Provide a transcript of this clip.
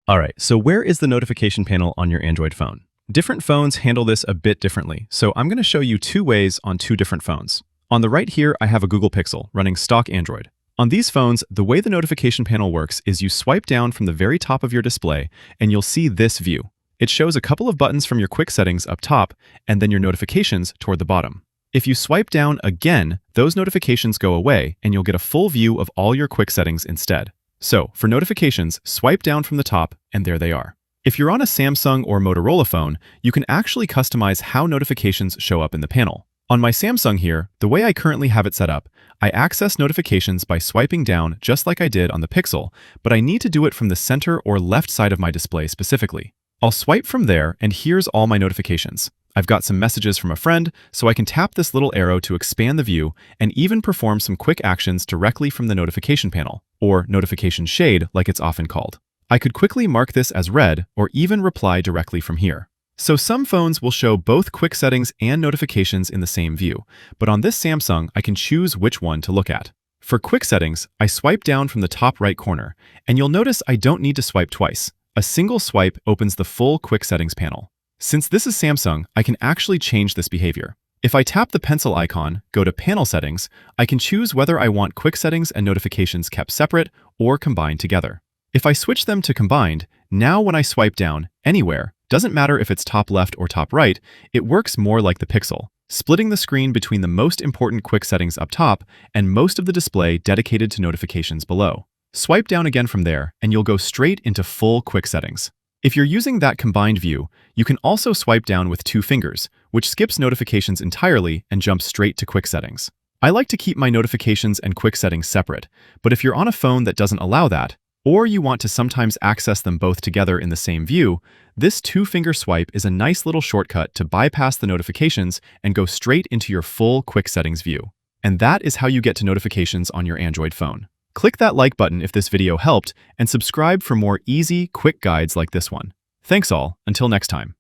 All right, so where is the notification panel on your Android phone? Different phones handle this a bit differently, so I'm going to show you two ways on two different phones. On the right here, I have a Google Pixel running stock Android. On these phones, the way the notification panel works is you swipe down from the very top of your display, and you'll see this view. It shows a couple of buttons from your quick settings up top, and then your notifications toward the bottom. If you swipe down again, those notifications go away, and you'll get a full view of all your quick settings instead. So, for notifications, swipe down from the top, and there they are. If you're on a Samsung or Motorola phone, you can actually customize how notifications show up in the panel. On my Samsung here, the way I currently have it set up, I access notifications by swiping down just like I did on the Pixel, but I need to do it from the center or left side of my display specifically. I'll swipe from there, and here's all my notifications. I've got some messages from a friend, so I can tap this little arrow to expand the view and even perform some quick actions directly from the notification panel, or notification shade like it's often called. I could quickly mark this as read or even reply directly from here. So some phones will show both quick settings and notifications in the same view, but on this Samsung, I can choose which one to look at. For quick settings, I swipe down from the top right corner, and you'll notice I don't need to swipe twice. A single swipe opens the full quick settings panel. Since this is Samsung, I can actually change this behavior. If I tap the pencil icon, go to Panel Settings, I can choose whether I want quick settings and notifications kept separate or combined together. If I switch them to combined, now when I swipe down anywhere, doesn't matter if it's top left or top right, it works more like the Pixel, splitting the screen between the most important quick settings up top and most of the display dedicated to notifications below. Swipe down again from there, and you'll go straight into full quick settings. If you're using that combined view, you can also swipe down with two fingers, which skips notifications entirely and jumps straight to quick settings. I like to keep my notifications and quick settings separate, but if you're on a phone that doesn't allow that, or you want to sometimes access them both together in the same view, this two-finger swipe is a nice little shortcut to bypass the notifications and go straight into your full quick settings view. And that is how you get to notifications on your Android phone. Click that like button if this video helped, and subscribe for more easy, quick guides like this one. Thanks all, until next time.